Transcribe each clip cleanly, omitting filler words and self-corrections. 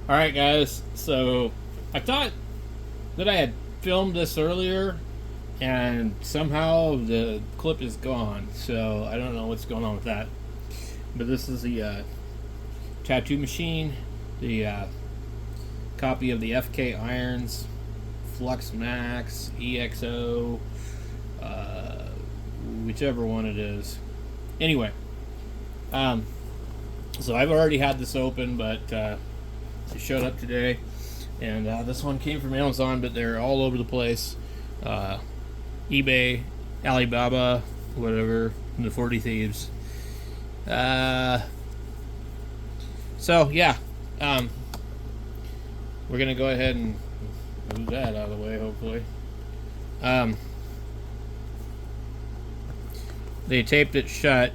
Alright, guys, so I thought that I had filmed this earlier and somehow the clip is gone, so I don't know what's going on with that. But this is the tattoo machine, the copy of the FK Irons Flux Max EXO, uh, whichever one it is. Anyway, um, so I've already had this open, but it showed up today, and this one came from Amazon, but they're all over the place. Uh, eBay, Alibaba, whatever, the 40 Thieves. So yeah, um, we're gonna go ahead and move that out of the way. Hopefully, um, they taped it shut,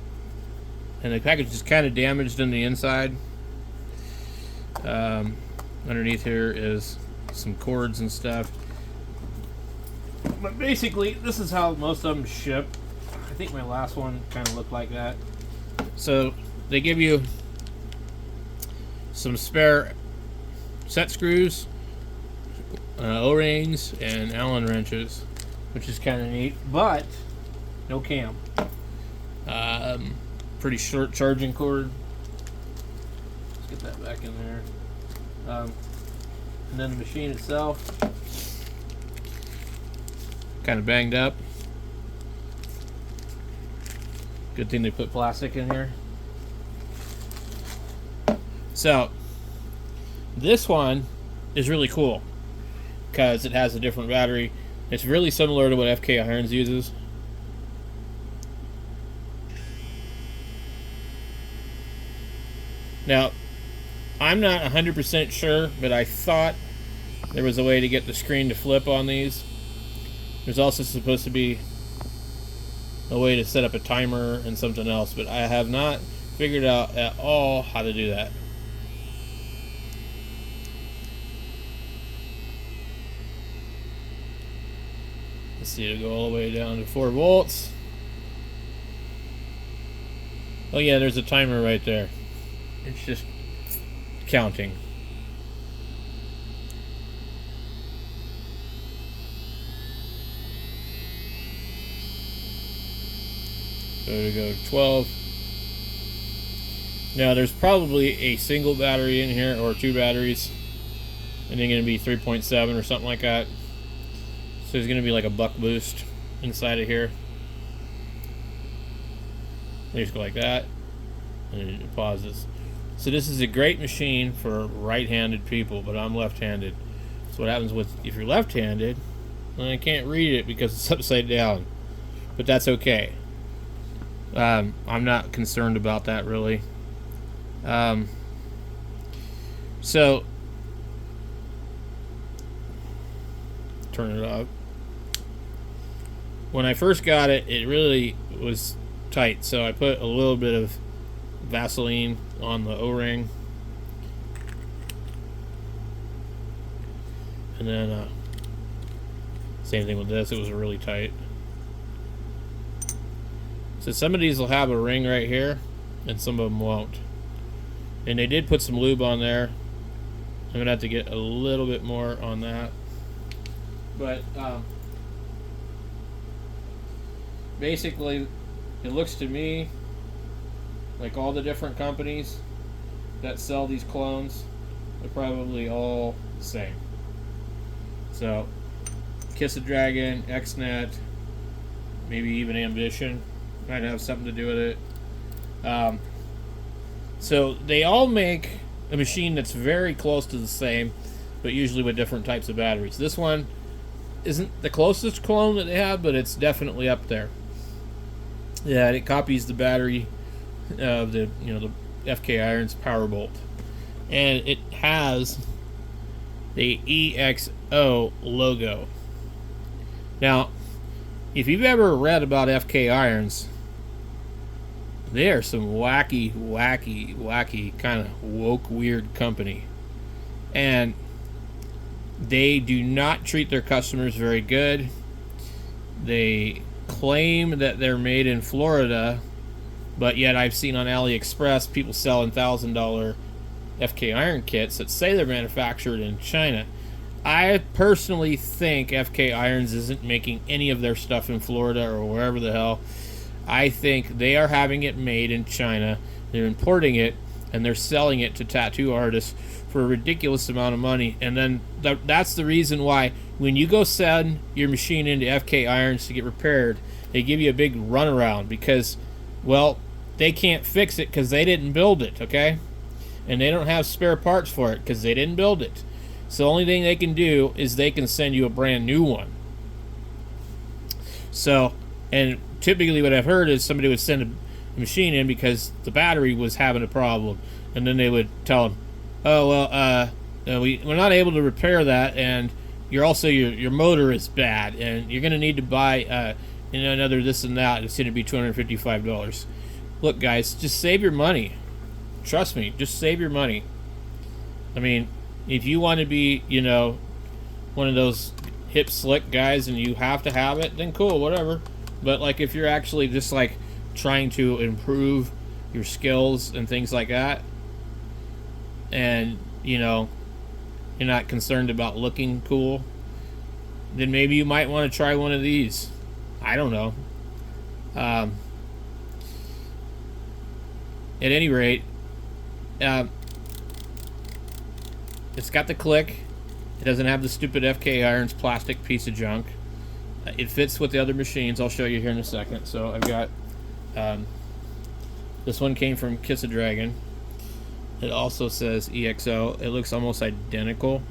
and the package is kind of damaged on the inside. Um, Underneath here is some cords and stuff. But basically, this is how most of them ship. I think my last one kind of looked like that. So they give you some spare set screws, O-rings, and Allen wrenches, which is kind of neat. But no cam. Pretty short charging cord. Let's get that back in there. And then the machine itself, kind of banged up. Good thing they put plastic in here. So this one is really cool because it has a different battery. It's really similar to what FK Irons uses. Now, I'm not 100% sure, but I thought there was a way to get the screen to flip on these. There's also supposed to be a way to set up a timer and something else, but I have not figured out at all how to do that. Let's see, it'll go all the way down to 4 volts. Oh yeah, there's a timer right there. It's just counting. So to go to 12. Now there's probably a single battery in here or 2 batteries, and they're going to be 3.7 or something like that. So there's going to be like a buck boost inside of here. They just go like that, and it pauses. So this is a great machine for right-handed people, but I'm left-handed. So what happens with if you're left-handed, well, I can't read it because it's upside down, but that's okay. I'm not concerned about that really. So turn it off. When I first got it, it really was tight, so I put a little bit of Vaseline on the O-ring, and then same thing with this. It was really tight. So some of these will have a ring right here, and some of them won't. And they did put some lube on there. I'm gonna have to get a little bit more on that, but basically, it looks to me like all the different companies that sell these clones are probably all the same. So, Kiss the Dragon, XNet, maybe even Ambition might have something to do with it. So they all make a machine that's very close to the same, but usually with different types of batteries. This one isn't the closest clone that they have, but it's definitely up there. Yeah, it copies the battery of the FK Irons Powerbolt, and it has the EXO logo. Now, if you've ever read about FK Irons, they are some wacky kind of woke weird company, and they do not treat their customers very good. They claim that they're made in Florida, but yet I've seen on AliExpress people selling $1,000 FK Iron kits that say they're manufactured in China. I personally think FK Irons isn't making any of their stuff in Florida or wherever the hell. I think they are having it made in China. They're importing it, and they're selling it to tattoo artists for a ridiculous amount of money. And then that's the reason why when you go send your machine into FK Irons to get repaired, they give you a big runaround because, well, they can't fix it because they didn't build it, okay? And they don't have spare parts for it because they didn't build it. So the only thing they can do is they can send you a brand new one. So, and typically what I've heard is somebody would send a machine in because the battery was having a problem. And then they would tell them, oh, well, we're not able to repair that, and your motor is bad, and you're going to need to buy another this and that. It's going to be $255. Look, guys, just save your money. Trust me, just save your money. I mean, if you want to be, one of those hip slick guys and you have to have it, then cool, whatever. But like if you're actually just like trying to improve your skills and things like that, and you're not concerned about looking cool, then maybe you might want to try one of these. I don't know. At any rate, it's got the click. It doesn't have the stupid FK Irons plastic piece of junk. It fits with the other machines. I'll show you here in a second. So I've got this one came from Kiss a Dragon. It also says EXO. It looks almost identical.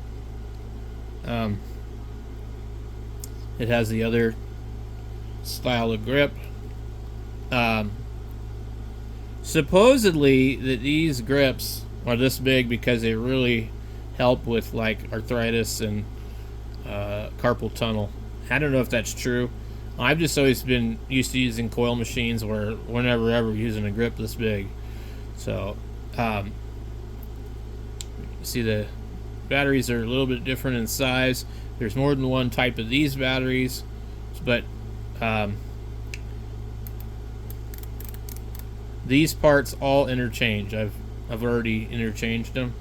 It has the other style of grip. Supposedly that these grips are this big because they really help with like arthritis and carpal tunnel. I don't know if that's true. I've just always been used to using coil machines where we're never ever using a grip this big. So see, the batteries are a little bit different in size. There's more than one type of these batteries, but these parts all interchange. I've already interchanged them,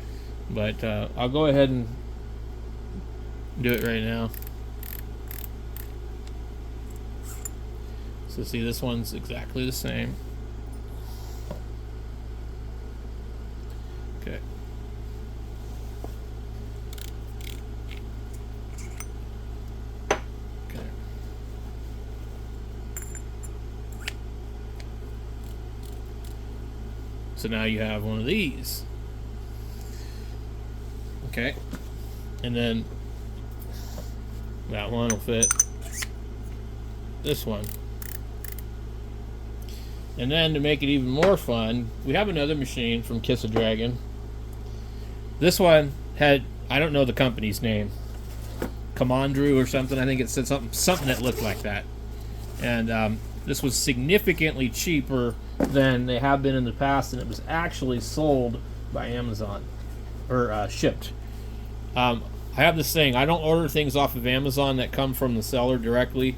but I'll go ahead and do it right now. So see, this one's exactly the same. Okay. Okay. So now you have one of these. Okay. And then that one will fit this one. And then to make it even more fun, we have another machine from Kiss a Dragon. This one had, I don't know the company's name, Commandru or something. I think it said something that looked like that. And this was significantly cheaper than they have been in the past, and it was actually sold by Amazon, or shipped. I have this thing, I don't order things off of Amazon that come from the seller directly,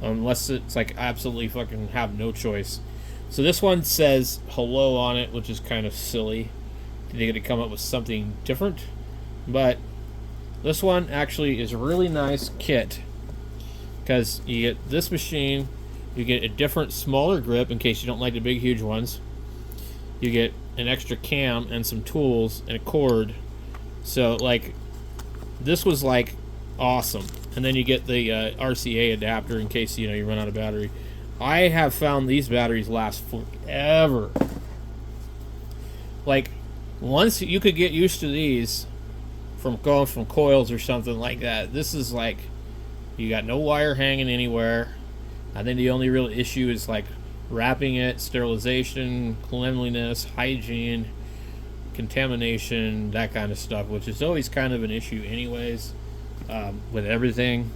unless it's like absolutely fucking have no choice. So this one says hello on it, which is kind of silly. They're going to come up with something different. But this one actually is a really nice kit, because you get this machine, you get a different smaller grip in case you don't like the big huge ones. You get an extra cam and some tools and a cord. So like this was like awesome. And then you get the RCA adapter in case you run out of battery. I have found these batteries last forever. Like, once you could get used to these from going from coils or something like that, this is like, you got no wire hanging anywhere. I think the only real issue is like wrapping it, sterilization, cleanliness, hygiene, contamination, that kind of stuff, which is always kind of an issue anyways, with everything.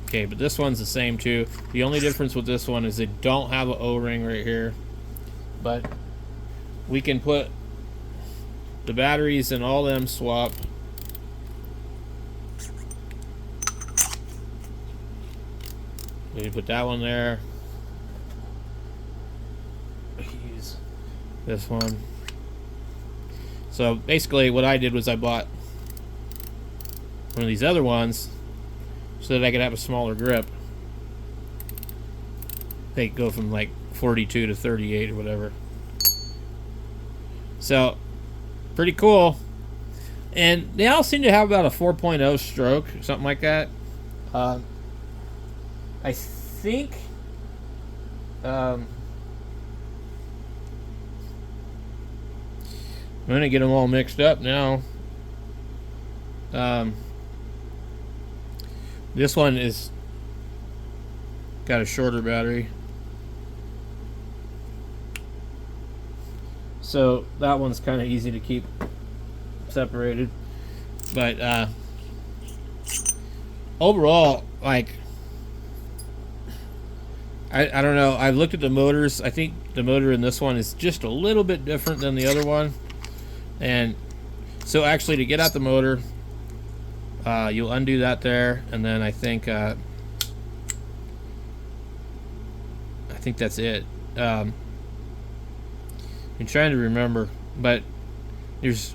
Okay, but this one's the same too. The only difference with this one is they don't have an O-ring right here. But we can put the batteries and all them swap. We can put that one there. Use this one. So basically what I did was I bought one of these other ones so that I could have a smaller grip. They go from like 42 to 38 or whatever. So pretty cool. And they all seem to have about a 4.0 stroke, something like that. I think I'm gonna get them all mixed up now. This one is got a shorter battery, so that one's kind of easy to keep separated. But overall, like, I don't know. I've looked at the motors. I think the motor in this one is just a little bit different than the other one. And so actually, to get out the motor, you'll undo that there, and then I think that's it. I'm trying to remember, but there's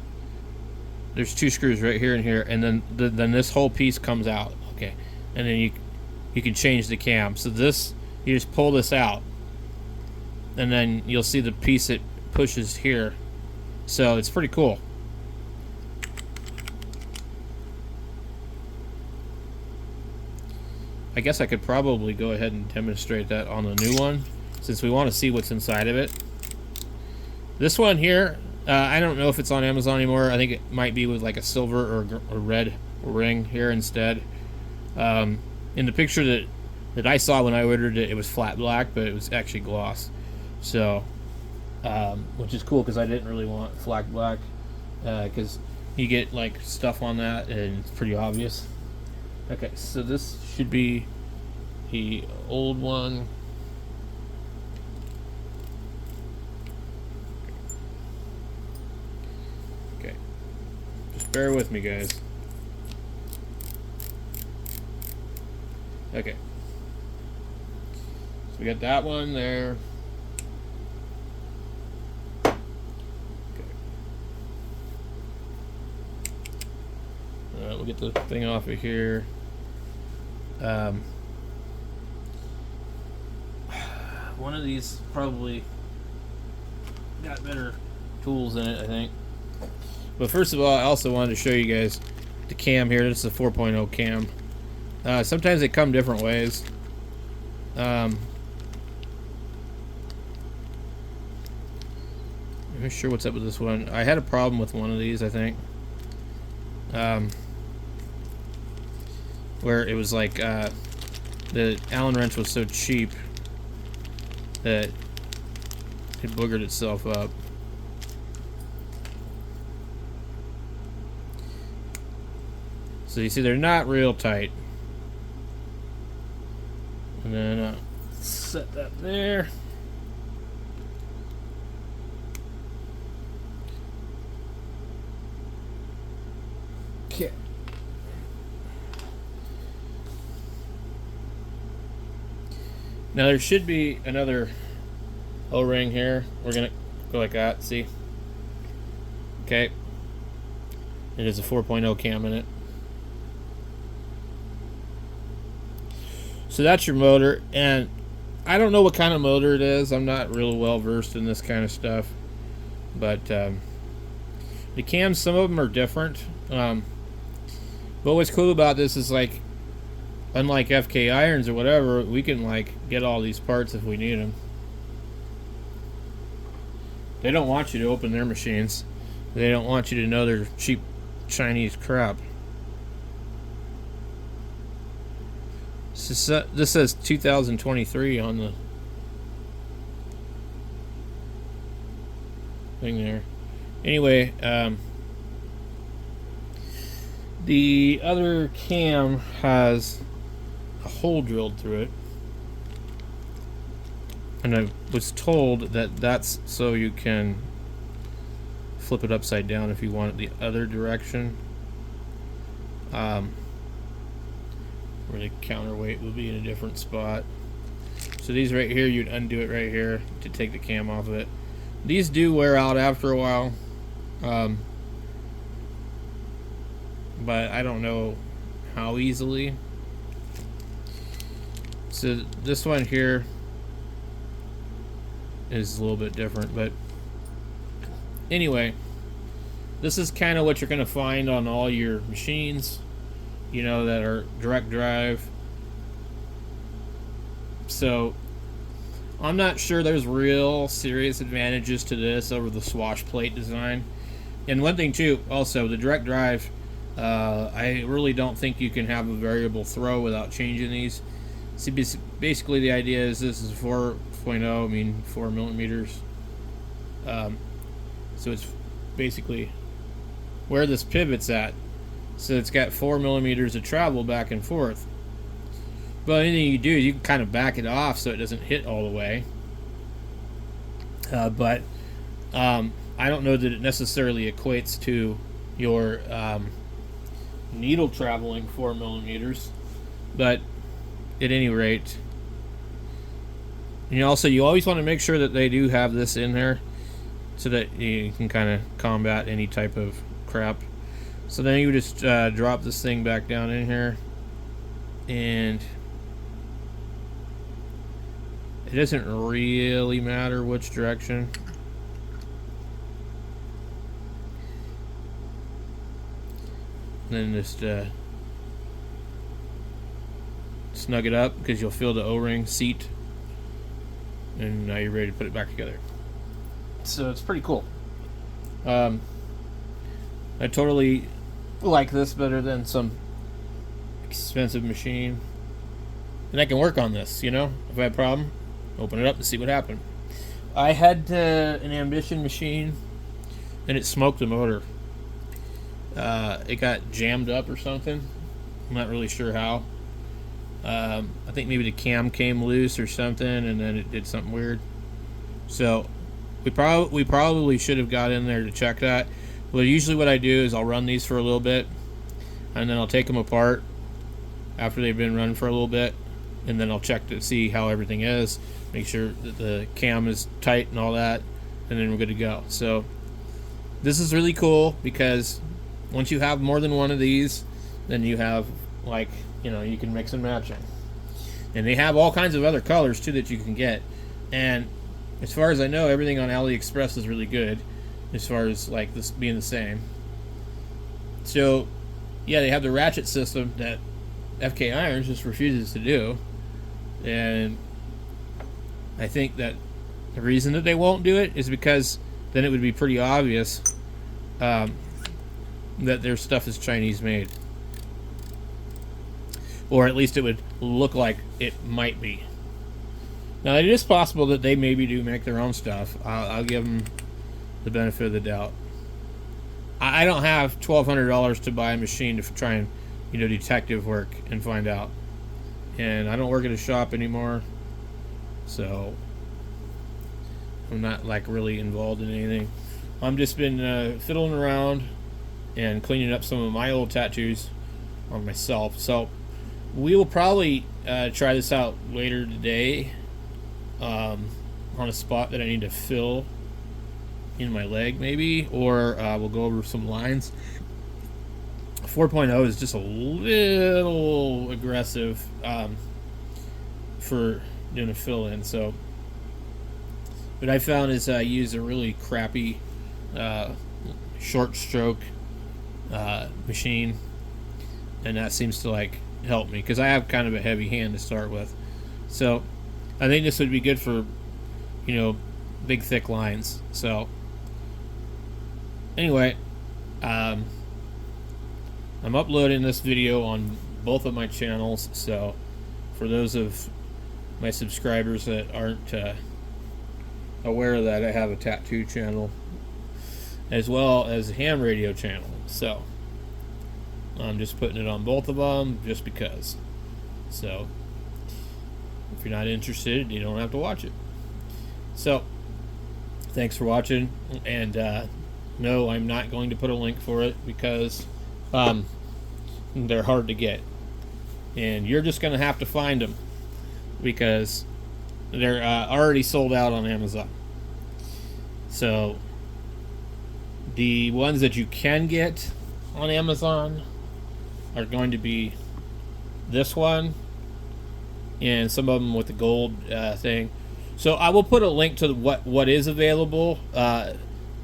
two screws right here and here, and then this whole piece comes out. Okay, and then you can change the cam. So this, you just pull this out, and then you'll see the piece that pushes here. So it's pretty cool. I guess I could probably go ahead and demonstrate that on the new one, since we want to see what's inside of it. This one here, I don't know if it's on Amazon anymore. I think it might be with like a silver or red ring here instead. In the picture that I saw when I ordered it, it was flat black, but it was actually gloss. So, which is cool because I didn't really want flat black, because you get like stuff on that and it's pretty obvious. Okay, so this should be the old one. Okay, just bear with me, guys. Okay, so we got that one there. Okay. We'll get the thing off of here. One of these probably got better tools in it, I think. But first of all, I also wanted to show you guys the cam here. This is a 4.0 cam. Sometimes they come different ways. I'm not sure what's up with this one. I had a problem with one of these, I think. Where it was like the Allen wrench was so cheap that it boogered itself up. So you see, they're not real tight. And then set that there. Okay. Now there should be another O-ring here. We're gonna go like that, see? Okay. It is a 4.0 cam in it. So that's your motor, and I don't know what kind of motor it is. I'm not real well versed in this kind of stuff. But the cams, some of them are different. But what's cool about this is, like, unlike FK irons or whatever, we can like get all these parts if we need them. They don't want you to open their machines. They don't want you to know they're cheap Chinese crap. This says 2023 on the thing there. Anyway, the other cam has a hole drilled through it, and I was told that that's so you can flip it upside down if you want it the other direction, where the counterweight will be in a different spot. So these right here, you'd undo it right here to take the cam off of it. These do wear out after a while. but I don't know how easily. So this one here is a little bit different, but anyway, this is kind of what you're going to find on all your machines, you know, that are direct drive. So I'm not sure there's real serious advantages to this over the swash plate design. And one thing too, also the direct drive, I really don't think you can have a variable throw without changing these. See, basically the idea is this is 4.0, I mean 4 millimeters. So it's basically where this pivot's at. So it's got 4 millimeters of travel back and forth. But anything you do is you can kind of back it off so it doesn't hit all the way. But I don't know that it necessarily equates to your needle traveling 4 millimeters. But at any rate, you always want to make sure that they do have this in there so that you can kind of combat any type of crap. So then you just drop this thing back down in here, and it doesn't really matter which direction. And then just snug it up because you'll feel the O-ring seat, and now you're ready to put it back together. So it's pretty cool. I totally like this better than some expensive machine, and I can work on this, you know, if I have a problem, open it up and see what happened. I had an Ambition machine and it smoked the motor. It got jammed up or something. I'm not really sure how. I think maybe the cam came loose or something, and then it did something weird. So we probably should have got in there to check that. Well, usually what I do is I'll run these for a little bit, and then I'll take them apart after they've been run for a little bit, and then I'll check to see how everything is, make sure that the cam is tight and all that, and then we're good to go. So this is really cool because once you have more than one of these, then you have, like, you know, you can mix and match it. And they have all kinds of other colors too that you can get. And as far as I know, everything on AliExpress is really good as far as like this being the same. So yeah, they have the ratchet system that FK Irons just refuses to do, and I think that the reason that they won't do it is because then it would be pretty obvious that their stuff is Chinese made, or at least it would look like it might be. Now it is possible that they maybe do make their own stuff. I'll give them the benefit of the doubt. I don't have $1,200 to buy a machine to try and, you know, detective work and find out. And I don't work at a shop anymore, so I'm not like really involved in anything. I've just been fiddling around and cleaning up some of my old tattoos on myself. So we will probably try this out later today on a spot that I need to fill in my leg maybe, or we'll go over some lines. 4.0 is just a little aggressive for doing a fill in. So what I found is I use a really crappy short stroke machine, and that seems to like help me because I have kind of a heavy hand to start with. So I think this would be good for, you know, big thick lines. So anyway, I'm uploading this video on both of my channels, so for those of my subscribers that aren't aware of that, I have a tattoo channel as well as a ham radio channel. So I'm just putting it on both of them just because. So if you're not interested, you don't have to watch it. So thanks for watching, and no, I'm not going to put a link for it because they're hard to get, and you're just going to have to find them because they're already sold out on Amazon. So the ones that you can get on Amazon are going to be this one, and some of them with the gold thing. So I will put a link to what is available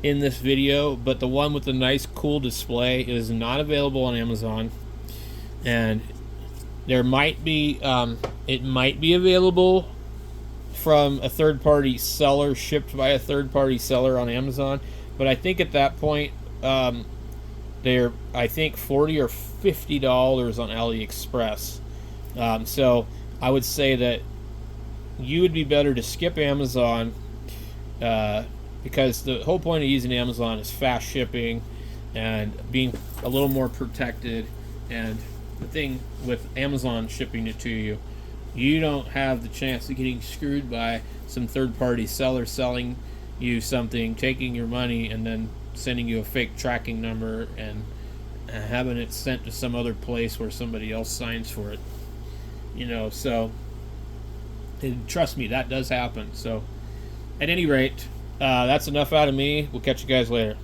in this video, but the one with the nice cool display is not available on Amazon, and there might be it might be available from a third-party seller, shipped by a third-party seller on Amazon, but I think at that point they're, I think, $40 or $50 on AliExpress. So I would say that you would be better to skip Amazon, because the whole point of using Amazon is fast shipping and being a little more protected. And the thing with Amazon shipping it to you, you don't have the chance of getting screwed by some third-party seller selling you something, taking your money, and then sending you a fake tracking number and having it sent to some other place where somebody else signs for it. So and trust me, that does happen. So at any rate, that's enough out of me. We'll catch you guys later.